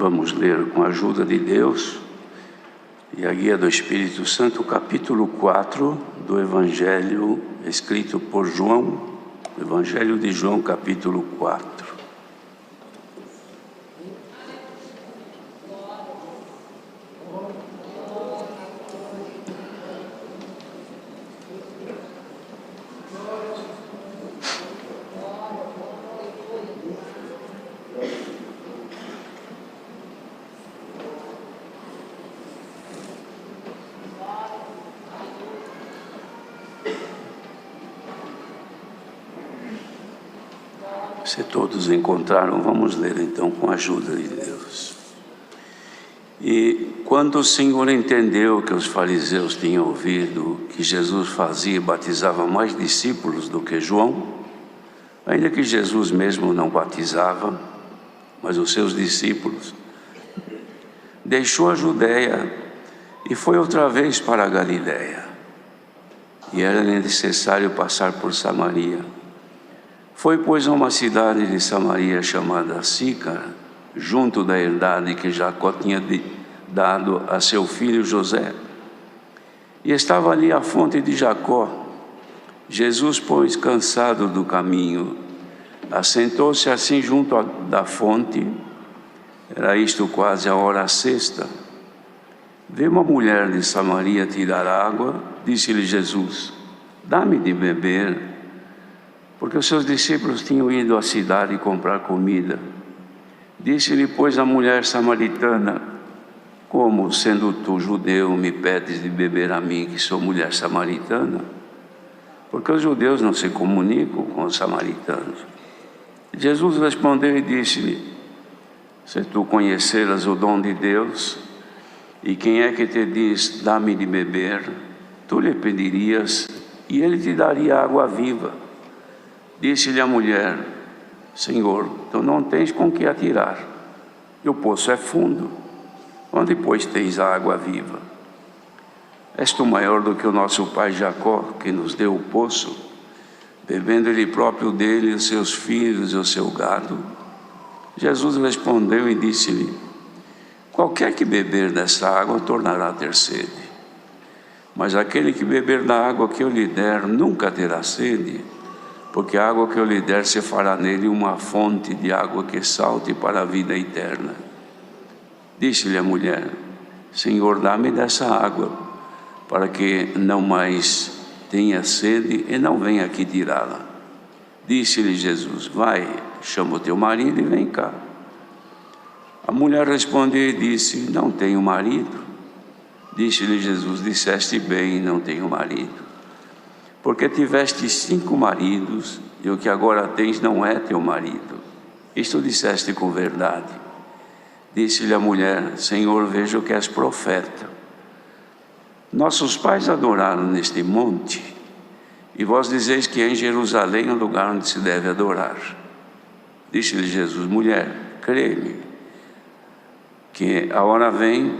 Vamos ler com a ajuda de Deus e a guia do Espírito Santo, o capítulo 4 do Evangelho escrito por João, Evangelho de João, capítulo 4. Se todos encontraram, vamos ler então com a ajuda de Deus. E quando o Senhor entendeu que os fariseus tinham ouvido que Jesus fazia e batizava mais discípulos do que João, ainda que Jesus mesmo não batizava, mas os seus discípulos, deixou a Judeia e foi outra vez para a Galiléia. E era necessário passar por Samaria. Foi, pois, a uma cidade de Samaria chamada Sícar, junto da herdade que Jacó tinha dado a seu filho José. E estava ali a fonte de Jacó. Jesus, pois, cansado do caminho, assentou-se assim junto da fonte. Era isto quase a hora sexta. Veio uma mulher de Samaria tirar água. Disse-lhe Jesus: dá-me de beber. Porque os seus discípulos tinham ido à cidade comprar comida. Disse-lhe, pois, a mulher samaritana: como, sendo tu judeu, me pedes de beber a mim, que sou mulher samaritana? Porque os judeus não se comunicam com os samaritanos. Jesus respondeu e disse-lhe: se tu conheceras o dom de Deus, e quem é que te diz, dá-me de beber, tu lhe pedirias, e ele te daria água viva. Disse-lhe a mulher: Senhor, tu não tens com que atirar, e o poço é fundo. Onde, pois, tens a água viva? És tu maior do que o nosso pai Jacó, que nos deu o poço, bebendo ele próprio dele, os seus filhos e o seu gado? Jesus respondeu e disse-lhe: qualquer que beber dessa água tornará a ter sede. Mas aquele que beber da água que eu lhe der nunca terá sede, porque a água que eu lhe der se fará nele uma fonte de água que salte para a vida eterna. Disse-lhe a mulher: Senhor, dá-me dessa água, para que não mais tenha sede e não venha aqui tirá-la. Disse-lhe Jesus: vai, chama o teu marido e vem cá. A mulher respondeu e disse: não tenho marido. Disse-lhe Jesus: disseste bem, não tenho marido, porque tiveste 5 maridos, e o que agora tens não é teu marido. Isto disseste com verdade. Disse-lhe a mulher: Senhor, vejo que és profeta. Nossos pais adoraram neste monte, e vós dizeis que em Jerusalém é o lugar onde se deve adorar. Disse-lhe Jesus: mulher, crê-me, que a hora vem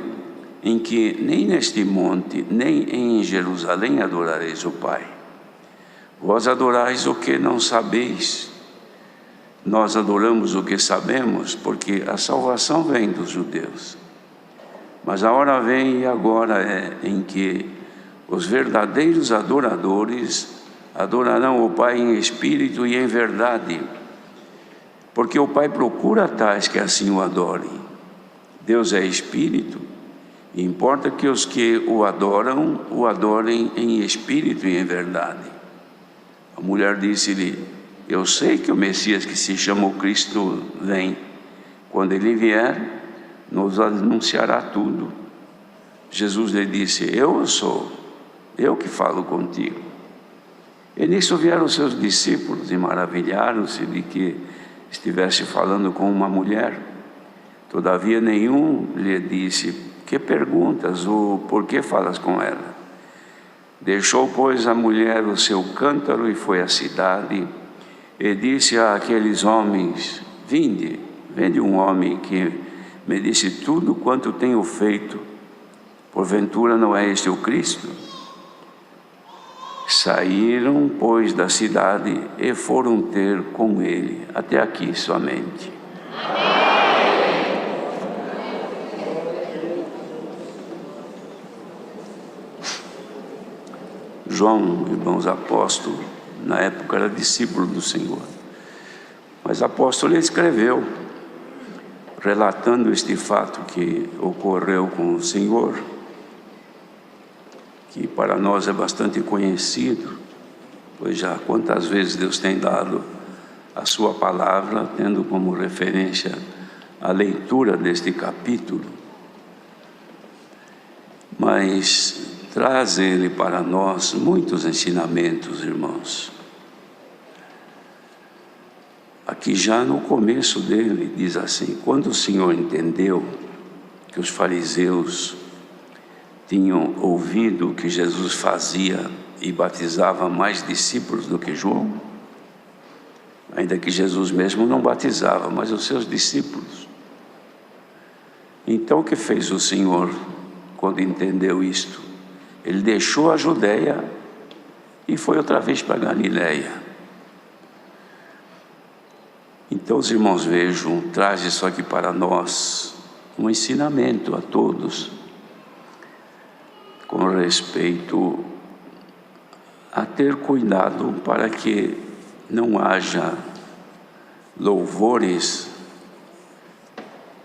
em que nem neste monte, nem em Jerusalém adorareis o Pai. Vós adorais o que não sabeis. Nós adoramos o que sabemos, porque a salvação vem dos judeus. Mas a hora vem, e agora é, em que os verdadeiros adoradores adorarão o Pai em espírito e em verdade, porque o Pai procura tais que assim o adorem. Deus é espírito, e importa que os que o adorem em espírito e em verdade. A mulher disse-lhe: eu sei que o Messias, que se chama o Cristo, vem. Quando ele vier, nos anunciará tudo. Jesus lhe disse: eu sou, eu que falo contigo. E nisso vieram os seus discípulos e maravilharam-se de que estivesse falando com uma mulher. Todavia nenhum lhe disse: que perguntas ou por que falas com ela? Deixou, pois, a mulher o seu cântaro e foi à cidade, e disse àqueles homens: vinde, vede um homem que me disse tudo quanto tenho feito. Porventura não é este o Cristo? Saíram, pois, da cidade e foram ter com ele. Até aqui somente. João, irmãos, apóstolo, na época era discípulo do Senhor. Mas apóstolo, ele escreveu, relatando este fato que ocorreu com o Senhor, que para nós é bastante conhecido, pois já quantas vezes Deus tem dado a sua palavra, tendo como referência a leitura deste capítulo, mas traz ele para nós muitos ensinamentos, irmãos. Aqui já no começo dele diz assim: quando o Senhor entendeu que os fariseus tinham ouvido que Jesus fazia e batizava mais discípulos do que João, ainda que Jesus mesmo não batizava, mas os seus discípulos. Então o que fez o Senhor quando entendeu isto? Ele deixou a Judeia e foi outra vez para Galiléia. Então os irmãos vejam, traz isso aqui para nós, um ensinamento a todos, com respeito a ter cuidado para que não haja louvores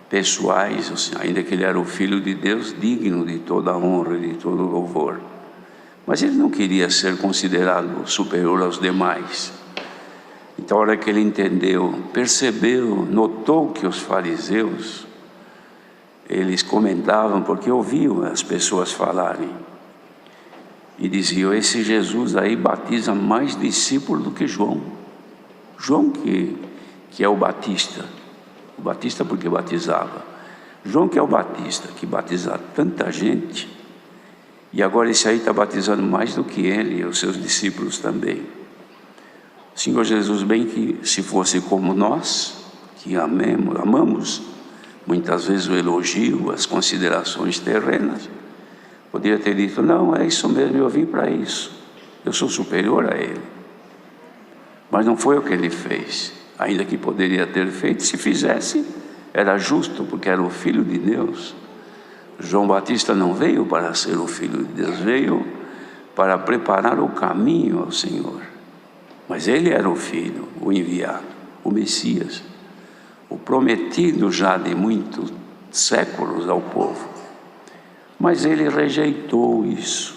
pessoais, ainda que ele era o Filho de Deus, digno de toda a honra e de todo louvor. Mas ele não queria ser considerado superior aos demais. Então, a hora que ele entendeu, percebeu, notou que os fariseus, eles comentavam, porque ouviam as pessoas falarem, e diziam: esse Jesus aí batiza mais discípulos do que João. João que é o Batista porque batizava. João que é o Batista, que batiza tanta gente, e agora esse aí está batizando mais do que ele e os seus discípulos também. O Senhor Jesus, bem que se fosse como nós, que amamos muitas vezes o elogio, as considerações terrenas, poderia ter dito: não, é isso mesmo, eu vim para isso, eu sou superior a ele. Mas não foi o que ele fez, ainda que poderia ter feito. Se fizesse, era justo, porque era o Filho de Deus. João Batista não veio para ser o Filho de Deus, veio para preparar o caminho ao Senhor. Mas ele era o Filho, o enviado, o Messias, o prometido já de muitos séculos ao povo. Mas ele rejeitou isso.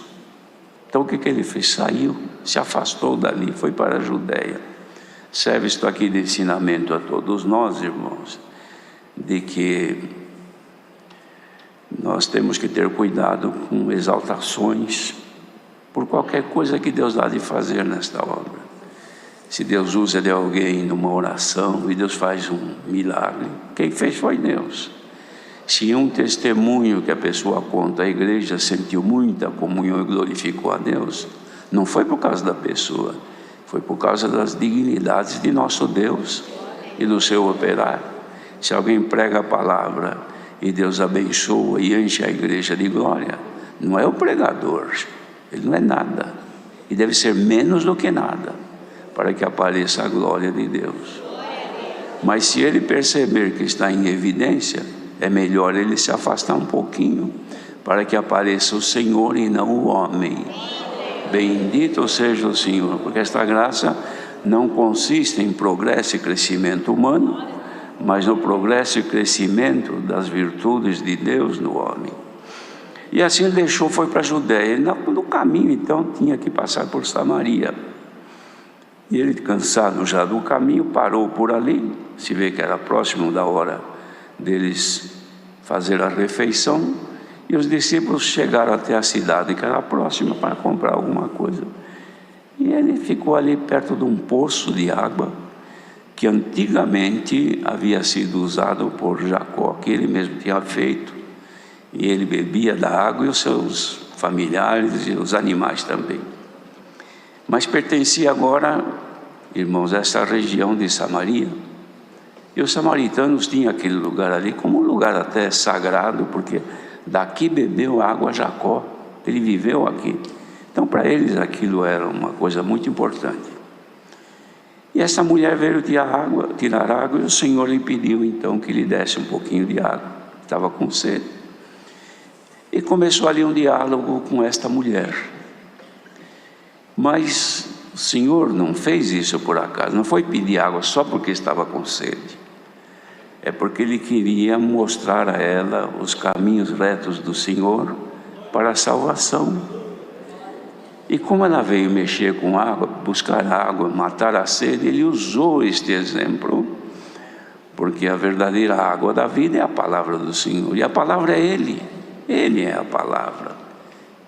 Então o que ele fez? Saiu, se afastou dali, foi para a Judeia. Serve isto aqui de ensinamento a todos nós, irmãos, de que nós temos que ter cuidado com exaltações por qualquer coisa que Deus há de fazer nesta obra. Se Deus usa de alguém numa oração e Deus faz um milagre, quem fez foi Deus. Se um testemunho que a pessoa conta, a igreja sentiu muita comunhão e glorificou a Deus, não foi por causa da pessoa, foi por causa das dignidades de nosso Deus e do seu operar. Se alguém prega a palavra e Deus abençoa e enche a igreja de glória, não é o pregador, ele não é nada, e deve ser menos do que nada, para que apareça a glória de Deus. Mas se ele perceber que está em evidência, é melhor ele se afastar um pouquinho, para que apareça o Senhor e não o homem. Bendito seja o Senhor, porque esta graça não consiste em progresso e crescimento humano, mas no progresso e crescimento das virtudes de Deus no homem. E assim ele deixou, foi para a Judeia. No caminho, então, tinha que passar por Samaria. E ele, cansado já do caminho, parou por ali. Se vê que era próximo da hora deles fazer a refeição, e os discípulos chegaram até a cidade que era próxima para comprar alguma coisa. E ele ficou ali perto de um poço de água que antigamente havia sido usado por Jacó, que ele mesmo tinha feito, e ele bebia da água, e os seus familiares e os animais também. Mas pertencia agora, irmãos, a essa região de Samaria. E os samaritanos tinham aquele lugar ali como um lugar até sagrado, porque daqui bebeu água Jacó, ele viveu aqui. Então para eles aquilo era uma coisa muito importante. E essa mulher veio tirar água, e o Senhor lhe pediu então que lhe desse um pouquinho de água, estava com sede. E começou ali um diálogo com esta mulher. Mas o Senhor não fez isso por acaso, não foi pedir água só porque estava com sede. É porque Ele queria mostrar a ela os caminhos retos do Senhor para a salvação. E como ela veio mexer com água, buscar água, matar a sede, Ele usou este exemplo, porque a verdadeira água da vida é a palavra do Senhor, e a palavra é Ele é a palavra.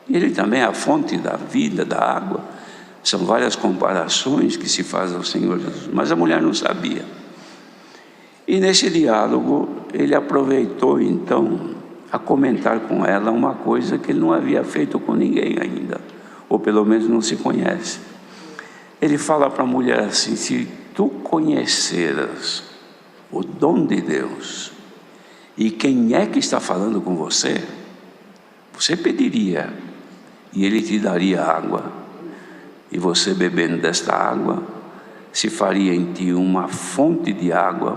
Ele também é a fonte da vida, da água. São várias comparações que se faz ao Senhor Jesus, mas a mulher não sabia. E nesse diálogo, ele aproveitou então a comentar com ela uma coisa que ele não havia feito com ninguém ainda, ou pelo menos não se conhece. Ele fala para a mulher assim: se tu conheceras o dom de Deus e quem é que está falando com você, você pediria e Ele te daria água, e você bebendo desta água se faria em ti uma fonte de água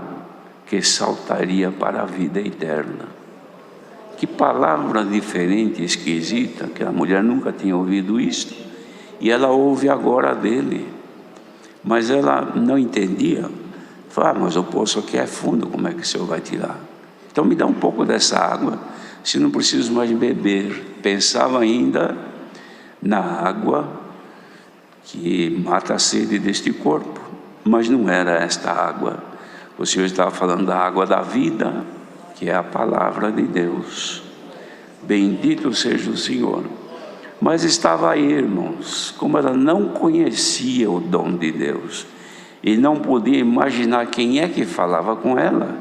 que saltaria para a vida eterna. Que palavra diferente e esquisita, que a mulher nunca tinha ouvido isto, e ela ouve agora dele, mas ela não entendia. Fala: mas o poço aqui é fundo, como é que o Senhor vai tirar? Então me dá um pouco dessa água, se não preciso mais beber. Pensava ainda na água que mata a sede deste corpo, mas não era esta água. O Senhor estava falando da água da vida, que é a palavra de Deus. Bendito seja o Senhor. Mas estava aí, irmãos, como ela não conhecia o dom de Deus e não podia imaginar quem é que falava com ela,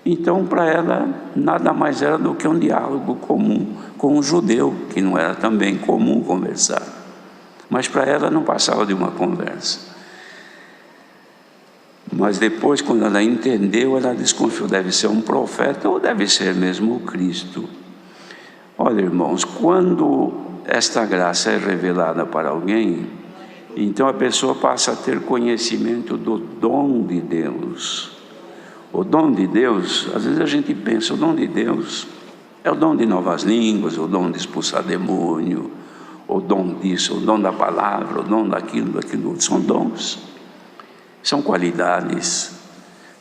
então para ela nada mais era do que um diálogo comum com um judeu, que não era também comum conversar, mas para ela não passava de uma conversa. Mas depois, quando ela entendeu, ela desconfiou: deve ser um profeta ou deve ser mesmo o Cristo. Olha, irmãos, quando esta graça é revelada para alguém, então a pessoa passa a ter conhecimento do dom de Deus. O dom de Deus, às vezes a gente pensa, o dom de Deus é o dom de novas línguas, o dom de expulsar demônio, o dom disso, o dom da palavra, o dom daquilo, são dons. São qualidades,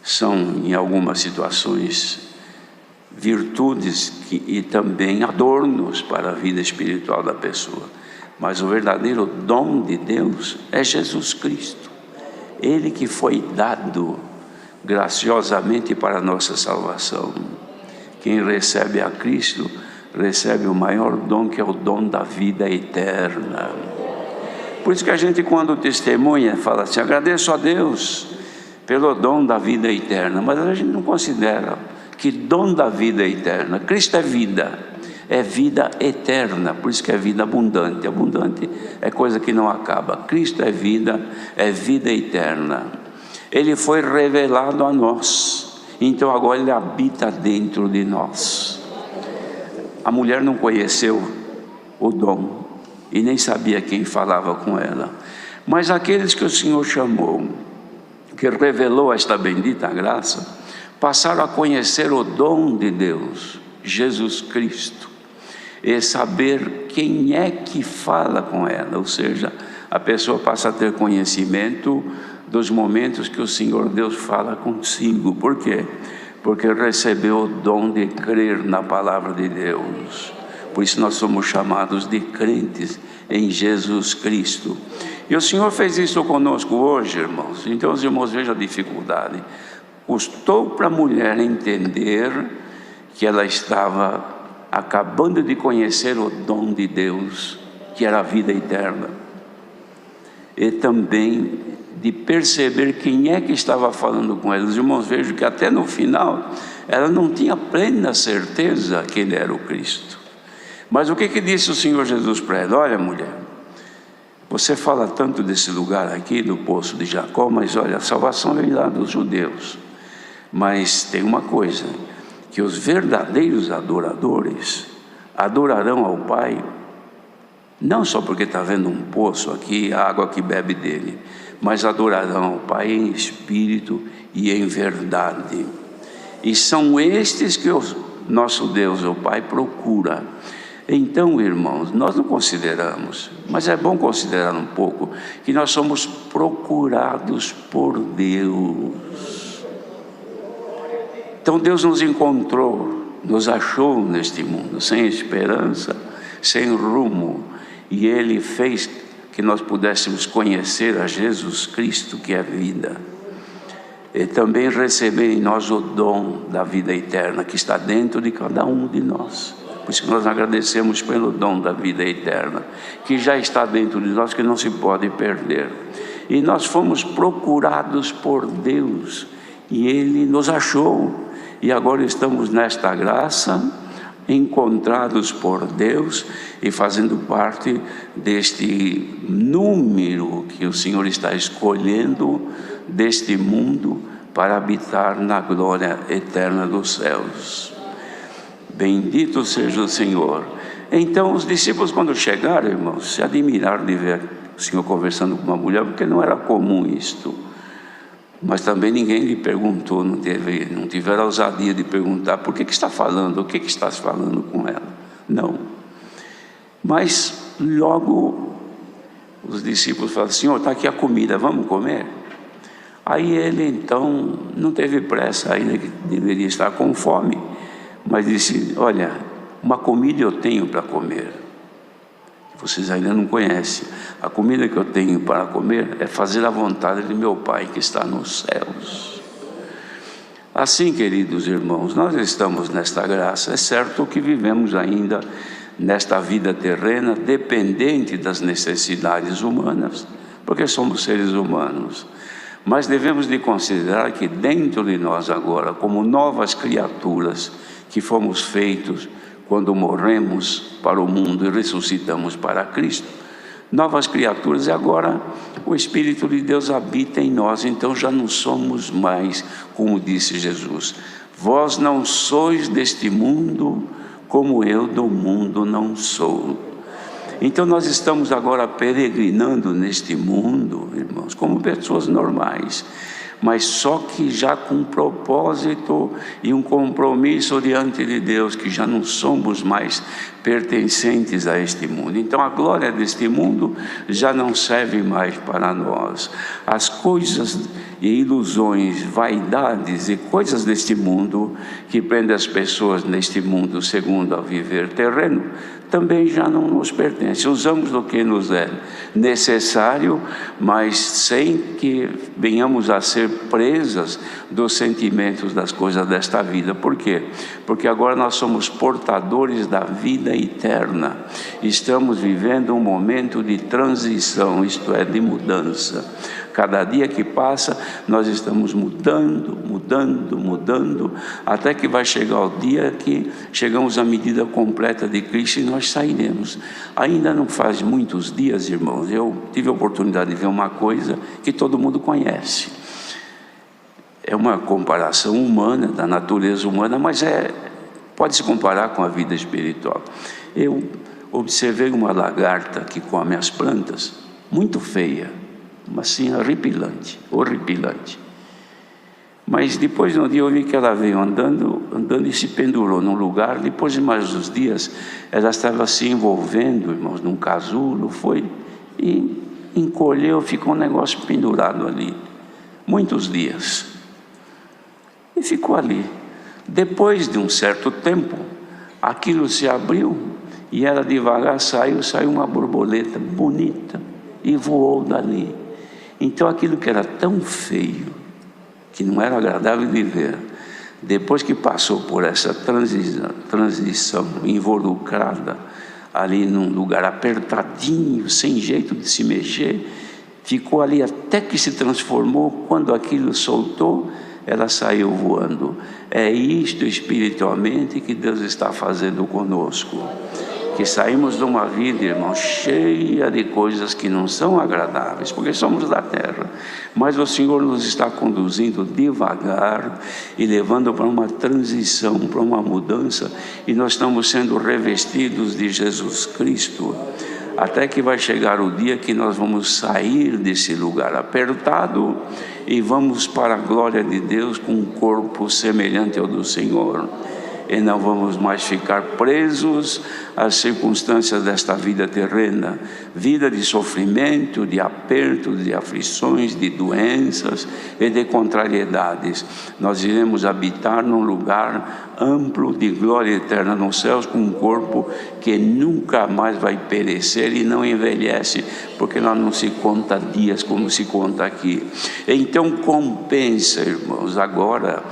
são em algumas situações virtudes e também adornos para a vida espiritual da pessoa. Mas o verdadeiro dom de Deus é Jesus Cristo. Ele que foi dado graciosamente para a nossa salvação. Quem recebe a Cristo recebe o maior dom, que é o dom da vida eterna. Por isso que a gente, quando testemunha, fala assim: agradeço a Deus pelo dom da vida eterna, mas a gente não considera que dom da vida eterna, Cristo é vida eterna, por isso que é vida abundante. Abundante é coisa que não acaba. Cristo é vida eterna. Ele foi revelado a nós, então agora Ele habita dentro de nós. A mulher não conheceu o dom e nem sabia quem falava com ela, mas aqueles que o Senhor chamou, que revelou esta bendita graça, passaram a conhecer o dom de Deus, Jesus Cristo, e saber quem é que fala com ela. Ou seja, a pessoa passa a ter conhecimento dos momentos que o Senhor Deus fala consigo. Por quê? Porque recebeu o dom de crer na palavra de Deus. Por isso nós somos chamados de crentes em Jesus Cristo. E o Senhor fez isso conosco hoje, irmãos. Então os irmãos vejam a dificuldade. Custou para a mulher entender que ela estava acabando de conhecer o dom de Deus, que era a vida eterna. E também de perceber quem é que estava falando com ela. Os irmãos vejam que até no final ela não tinha plena certeza que Ele era o Cristo. Mas o que disse o Senhor Jesus para ela? Olha, mulher, você fala tanto desse lugar aqui, do poço de Jacó, mas olha, a salvação vem lá dos judeus. Mas tem uma coisa, que os verdadeiros adoradores adorarão ao Pai, não só porque está vendo um poço aqui, a água que bebe dele, mas adorarão ao Pai em espírito e em verdade. E são estes que o nosso Deus, o Pai, procura. Então, irmãos, nós não consideramos, mas é bom considerar um pouco, que nós somos procurados por Deus. Então Deus nos encontrou, nos achou neste mundo, sem esperança, sem rumo, e Ele fez que nós pudéssemos conhecer a Jesus Cristo, que é vida, e também receber em nós o dom da vida eterna, que está dentro de cada um de nós. Por isso que nós agradecemos pelo dom da vida eterna, que já está dentro de nós, que não se pode perder. E nós fomos procurados por Deus, e Ele nos achou, e agora estamos nesta graça, encontrados por Deus e fazendo parte deste número que o Senhor está escolhendo deste mundo para habitar na glória eterna dos céus. Bendito seja o Senhor. Então os discípulos, quando chegaram, irmãos, se admiraram de ver o Senhor conversando com uma mulher, porque não era comum isto. Mas também ninguém lhe perguntou, não tiveram a ousadia de perguntar: por que está falando, o que estás falando com ela? Não. Mas logo os discípulos falaram: Senhor, está aqui a comida, vamos comer? Aí ele então não teve pressa, ainda que deveria estar com fome, mas disse: olha, uma comida eu tenho para comer, vocês ainda não conhecem. A comida que eu tenho para comer é fazer a vontade de meu Pai que está nos céus. Assim, queridos irmãos, nós estamos nesta graça. É certo que vivemos ainda nesta vida terrena, dependente das necessidades humanas, porque somos seres humanos. Mas devemos de considerar que dentro de nós agora, como novas criaturas que fomos feitos quando morremos para o mundo e ressuscitamos para Cristo, novas criaturas, e agora o Espírito de Deus habita em nós, então já não somos mais, como disse Jesus: vós não sois deste mundo, como eu do mundo não sou. Então nós estamos agora peregrinando neste mundo, irmãos, como pessoas normais, mas só que já com um propósito e um compromisso diante de Deus, que já não somos mais pertencentes a este mundo. Então a glória deste mundo já não serve mais para nós. As coisas e ilusões, vaidades e coisas deste mundo, que prendem as pessoas neste mundo segundo a viver terreno, também já não nos pertence. Usamos do que nos é necessário, mas sem que venhamos a ser presas dos sentimentos das coisas desta vida. Por quê? Porque agora nós somos portadores da vida eterna. Estamos vivendo um momento de transição, isto é, de mudança. Cada dia que passa, nós estamos mudando, até que vai chegar o dia que chegamos à medida completa de Cristo e nós sairemos. Ainda não faz muitos dias, irmãos, eu tive a oportunidade de ver uma coisa que todo mundo conhece. É uma comparação humana, da natureza humana, mas pode se comparar com a vida espiritual. Eu observei uma lagarta que come as plantas, muito feia, mas assim horripilante. Mas depois um dia eu vi que ela veio andando e se pendurou num lugar. Depois de mais uns dias, ela estava se envolvendo, irmãos, num casulo, e encolheu, ficou um negócio pendurado ali, muitos dias, e ficou ali. Depois de um certo tempo, aquilo se abriu, e ela devagar saiu uma borboleta bonita, e voou dali. Então aquilo que era tão feio, que não era agradável de ver, depois que passou por essa transição involucrada, ali num lugar apertadinho, sem jeito de se mexer, ficou ali até que se transformou. Quando aquilo soltou, ela saiu voando. É isto espiritualmente que Deus está fazendo conosco, que saímos de uma vida, irmão, cheia de coisas que não são agradáveis, porque somos da terra, mas o Senhor nos está conduzindo devagar e levando para uma transição, para uma mudança, e nós estamos sendo revestidos de Jesus Cristo, até que vai chegar o dia que nós vamos sair desse lugar apertado e vamos para a glória de Deus com um corpo semelhante ao do Senhor. e não vamos mais ficar presos às circunstâncias desta vida terrena, vida de sofrimento, de aperto, de aflições, de doenças e de contrariedades. Nós iremos habitar num lugar amplo de glória eterna nos céus, com um corpo que nunca mais vai perecer e não envelhece, porque lá não se conta dias como se conta aqui. Então compensa, irmãos, agora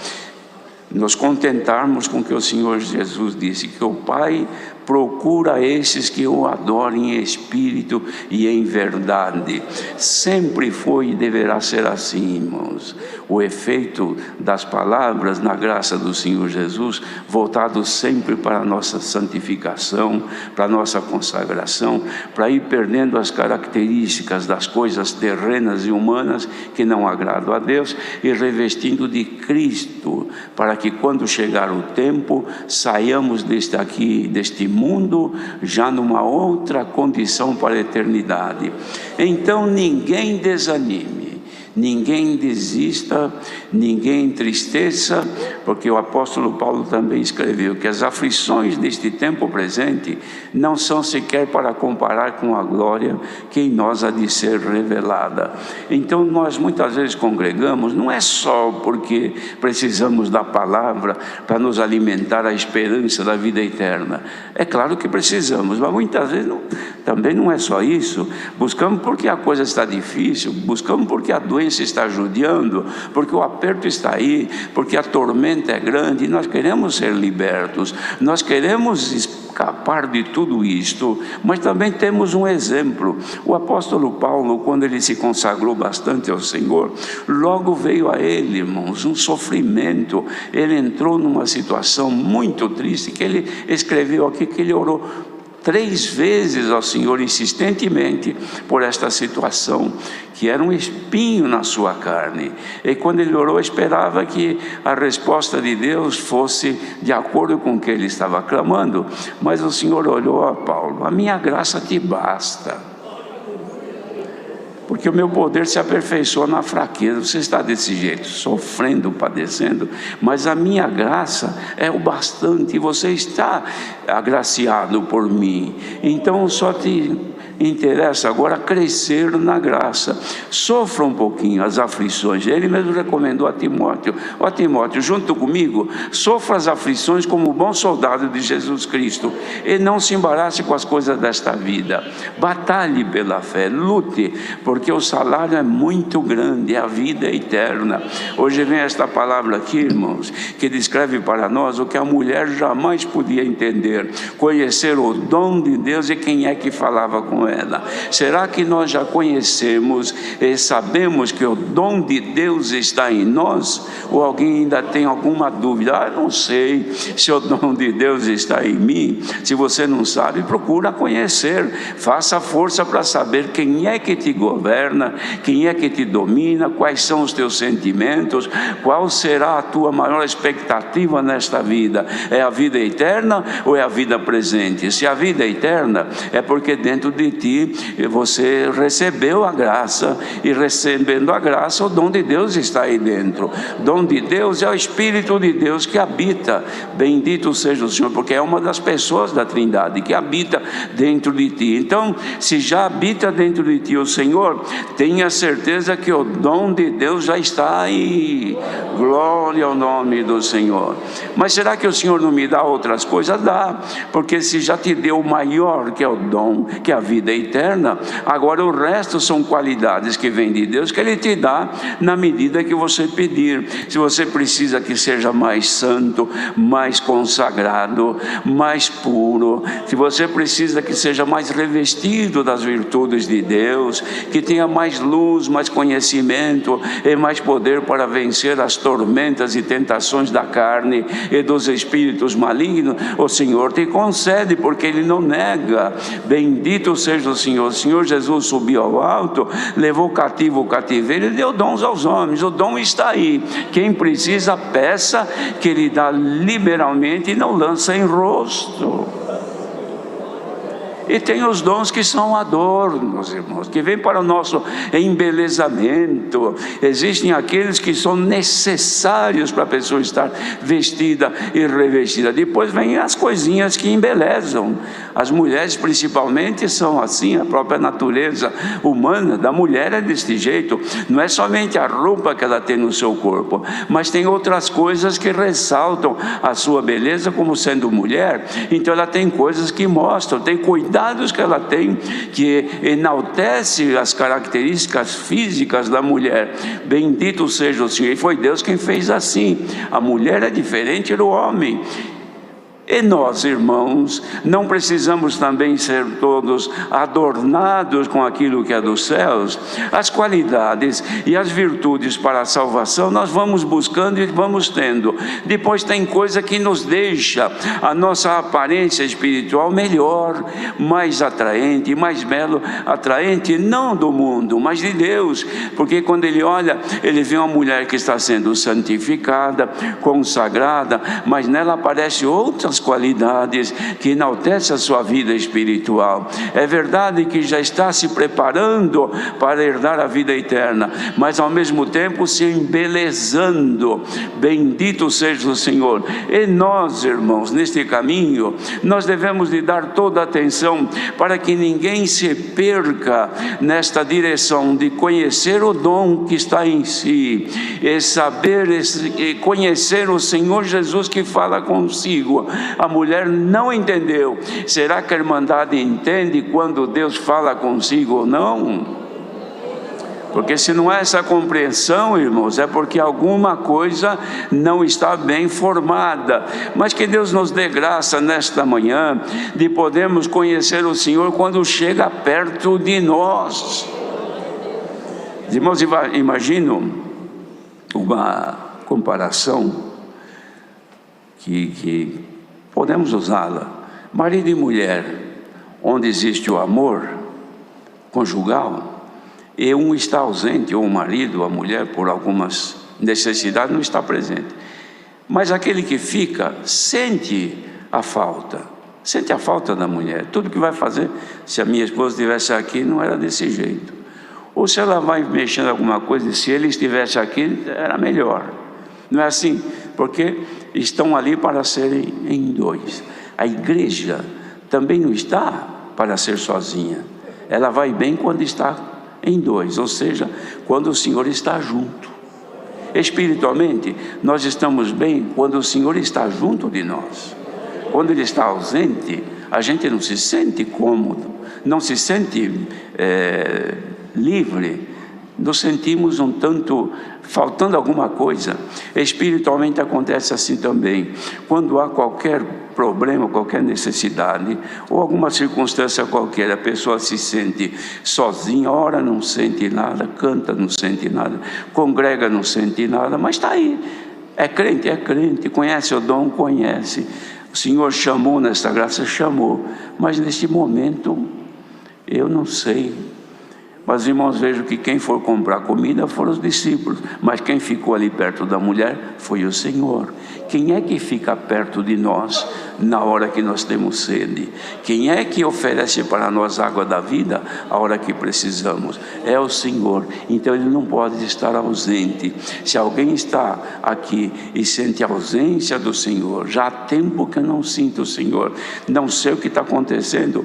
nos contentarmos com o que o Senhor Jesus disse, que o Pai procura esses que o adorem em espírito e em verdade. Sempre foi e deverá ser assim, irmãos. O efeito das palavras na graça do Senhor Jesus, voltado sempre para a nossa santificação, para a nossa consagração, para ir perdendo as características das coisas terrenas e humanas que não agradam a Deus e revestindo de Cristo, para que quando chegar o tempo, saiamos deste mundo já numa outra condição para a eternidade. Então ninguém desanime, ninguém desista, ninguém entristeça, porque o apóstolo Paulo também escreveu que as aflições deste tempo presente não são sequer para comparar com a glória que em nós há de ser revelada. Então nós muitas vezes congregamos, não é só porque precisamos da palavra para nos alimentar a esperança da vida eterna. É claro que precisamos, mas muitas vezes também não é só isso. Buscamos porque a coisa está difícil, buscamos porque a doença está judiando, porque o aperto está aí, porque a tormenta é grande e nós queremos ser libertos, nós queremos escapar de tudo isto, mas também temos um exemplo. O apóstolo Paulo, quando ele se consagrou bastante ao Senhor, logo veio a ele, irmãos, um sofrimento. Ele entrou numa situação muito triste, que ele escreveu aqui que ele orou 3 vezes ao Senhor insistentemente por esta situação, que era um espinho na sua carne. E quando ele orou, esperava que a resposta de Deus fosse de acordo com o que ele estava clamando. Mas o Senhor olhou a Paulo: a minha graça te basta, porque o meu poder se aperfeiçoa na fraqueza. Você está desse jeito, sofrendo, padecendo, mas a minha graça é o bastante, e você está agraciado por mim. Então só te interessa agora crescer na graça. Sofra um pouquinho as aflições. Ele mesmo recomendou a Timóteo: ó Timóteo, junto comigo, sofra as aflições como bom soldado de Jesus Cristo, e não se embarace com as coisas desta vida. Batalhe pela fé, lute, porque o salário é muito grande, é a vida eterna. Hoje vem esta palavra aqui, irmãos, que descreve para nós o que a mulher jamais podia entender: conhecer o dom de Deus e quem é que falava com ela. Será que nós já conhecemos e sabemos que o dom de Deus está em nós? Ou alguém ainda tem alguma dúvida? Não sei se o dom de Deus está em mim. Se você não sabe, procura conhecer, faça força para saber quem é que te governa, quem é que te domina, quais são os teus sentimentos, qual será a tua maior expectativa nesta vida. É a vida eterna ou é a vida presente? Se a vida é eterna, é porque dentro de ti você recebeu a graça, e recebendo a graça, o dom de Deus está aí dentro. Dom de Deus é o Espírito de Deus que habita. Bendito seja o Senhor, porque é uma das pessoas da Trindade que habita dentro de ti. Então, se já habita dentro de ti o Senhor, tenha certeza que o dom de Deus já está aí. Glória ao nome do Senhor. Mas será que o Senhor não me dá outras coisas? Dá, porque se já te deu o maior, que é o dom, que é a vida eterna, agora o resto são qualidades que vêm de Deus, que Ele te dá na medida que você pedir. Se você precisa que seja mais santo, mais consagrado, mais puro, se você precisa que seja mais revestido das virtudes de Deus, que tenha mais luz, mais conhecimento e mais poder para vencer as tormentas e tentações da carne e dos espíritos malignos, o Senhor te concede, porque Ele não nega. Bendito seja o Senhor. O Senhor Jesus subiu ao alto, levou cativo o cativeiro e deu dons aos homens. O dom está aí. Quem precisa, peça, que Ele dá liberalmente e não lança em rosto. E tem os dons que são adornos, irmãos, que vêm para o nosso embelezamento. Existem aqueles que são necessários para a pessoa estar vestida e revestida. Depois vem as coisinhas que embelezam. As mulheres principalmente são assim, a própria natureza humana da mulher é deste jeito. Não é somente a roupa que ela tem no seu corpo, mas tem outras coisas que ressaltam a sua beleza como sendo mulher. Então ela tem coisas que mostram, tem cuidados que ela tem que enaltece as características físicas da mulher. Bendito seja o Senhor. E foi Deus quem fez assim. A mulher é diferente do homem. E nós, irmãos, não precisamos também ser todos adornados com aquilo que é dos céus. As qualidades e as virtudes para a salvação nós vamos buscando e vamos tendo. Depois tem coisa que nos deixa a nossa aparência espiritual melhor, mais atraente, mais belo, atraente não do mundo, mas de Deus. Porque quando ele olha, ele vê uma mulher que está sendo santificada, consagrada, mas nela aparecem outras qualidades que enaltecem a sua vida espiritual. É verdade que já está se preparando para herdar a vida eterna, mas ao mesmo tempo se embelezando. Bendito seja o Senhor. E nós, irmãos, neste caminho, nós devemos de dar toda a atenção para que ninguém se perca nesta direção de conhecer o dom que está em si, e saber e conhecer o Senhor Jesus que fala consigo. A mulher não entendeu. Será que a Irmandade entende quando Deus fala consigo ou não? Porque se não é essa compreensão, irmãos, é porque alguma coisa não está bem formada. Mas que Deus nos dê graça nesta manhã de podermos conhecer o Senhor quando chega perto de nós. Irmãos, imagino uma comparação que podemos usá-la. Marido e mulher, onde existe o amor conjugal, e um está ausente, ou o marido, ou a mulher, por algumas necessidades, não está presente. Mas aquele que fica, sente a falta da mulher. Tudo que vai fazer, se a minha esposa estivesse aqui, não era desse jeito. Ou se ela vai mexendo em alguma coisa, se ele estivesse aqui, era melhor. Não é assim? Porque estão ali para serem em dois. A igreja também não está para ser sozinha. Ela vai bem quando está em dois, ou seja, quando o Senhor está junto. Espiritualmente, nós estamos bem quando o Senhor está junto de nós. Quando Ele está ausente, a gente não se sente cômodo, não se sente livre, nos sentimos um tanto faltando alguma coisa. Espiritualmente acontece assim também. Quando há qualquer problema, qualquer necessidade, ou alguma circunstância qualquer, a pessoa se sente sozinha, ora não sente nada, canta não sente nada, congrega não sente nada, mas está aí. É crente, conhece o dom, conhece. O Senhor chamou nesta graça, chamou, mas neste momento eu não sei. Mas, irmãos, vejam que quem for comprar comida foram os discípulos, mas quem ficou ali perto da mulher foi o Senhor. Quem é que fica perto de nós na hora que nós temos sede? Quem é que oferece para nós água da vida a hora que precisamos? É o Senhor. Então Ele não pode estar ausente. Se alguém está aqui e sente a ausência do Senhor, já há tempo que eu não sinto o Senhor, não sei o que está acontecendo,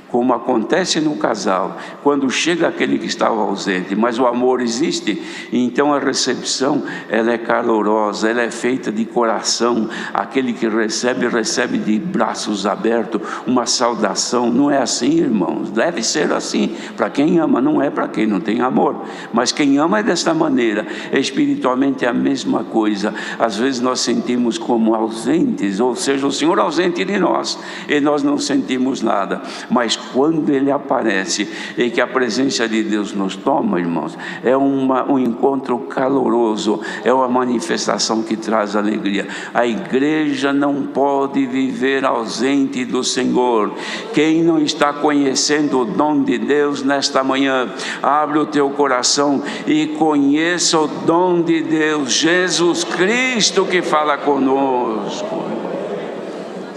como acontece no casal, quando chega aquele que estava ausente, mas o amor existe, então a recepção, ela é calorosa, ela é feita de coração. Aquele que recebe de braços abertos, uma saudação. Não é assim, irmãos? Deve ser assim, para quem ama, não é para quem não tem amor, mas quem ama é desta maneira. Espiritualmente é a mesma coisa. Às vezes nós sentimos como ausentes, ou seja, o Senhor ausente de nós, e nós não sentimos nada, mas quando Ele aparece e que a presença de Deus nos toma, irmãos, é um encontro caloroso, é uma manifestação que traz alegria. A igreja não pode viver ausente do Senhor. Quem não está conhecendo o dom de Deus nesta manhã, abre o teu coração e conheça o dom de Deus, Jesus Cristo que fala conosco.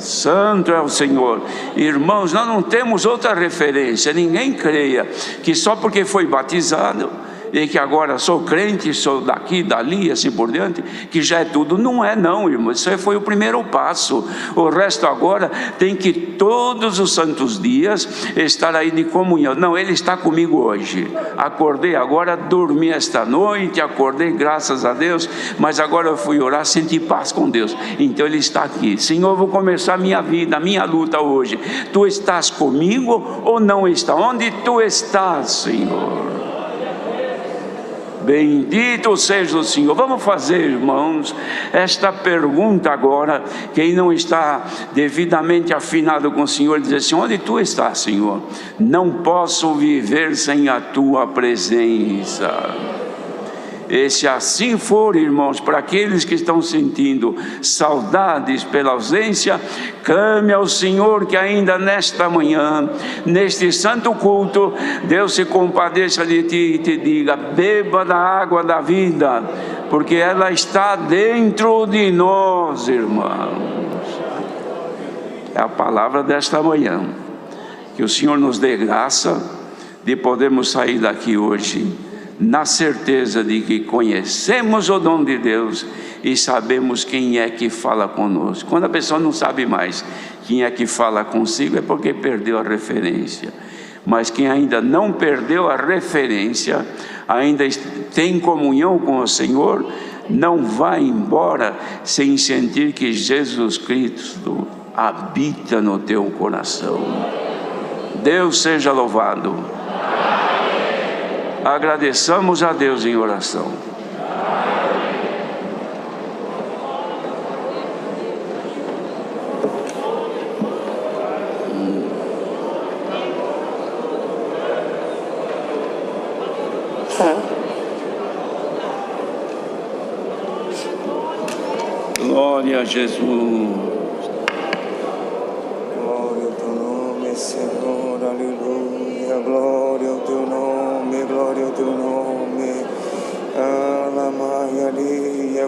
Santo é o Senhor. Irmãos, nós não temos outra referência. Ninguém creia que só porque foi batizado e que agora sou crente, sou daqui, dali, assim por diante, que já é tudo. Não é não, irmão, isso aí foi o primeiro passo. O resto agora tem que todos os santos dias estar aí de comunhão. Não, Ele está comigo hoje. Acordei agora, dormi esta noite, acordei, graças a Deus, mas agora eu fui orar, senti paz com Deus. Então Ele está aqui. Senhor, vou começar a minha vida, a minha luta hoje. Tu estás comigo ou não está? Onde Tu estás, Senhor? Bendito seja o Senhor. Vamos fazer, irmãos, esta pergunta agora. Quem não está devidamente afinado com o Senhor, diz assim: onde Tu estás, Senhor? Não posso viver sem a Tua presença. E se assim for, irmãos, para aqueles que estão sentindo saudades pela ausência, clame ao Senhor que ainda nesta manhã, neste santo culto, Deus se compadeça de ti e te diga: beba da água da vida, porque ela está dentro de nós, irmãos. É a palavra desta manhã. Que o Senhor nos dê graça de podermos sair daqui hoje na certeza de que conhecemos o dom de Deus e sabemos quem é que fala conosco. Quando a pessoa não sabe mais quem é que fala consigo, é porque perdeu a referência. Mas quem ainda não perdeu a referência, ainda tem comunhão com o Senhor, não vai embora sem sentir que Jesus Cristo habita no teu coração. Deus seja louvado. Agradeçamos a Deus em oração. Glória a Jesus. Glória ao Teu nome, Senhor, aleluia. Glória ao Teu nome, glória ao Teu nome.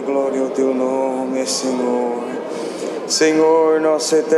Glória ao Teu nome, Senhor. Senhor, nosso eterno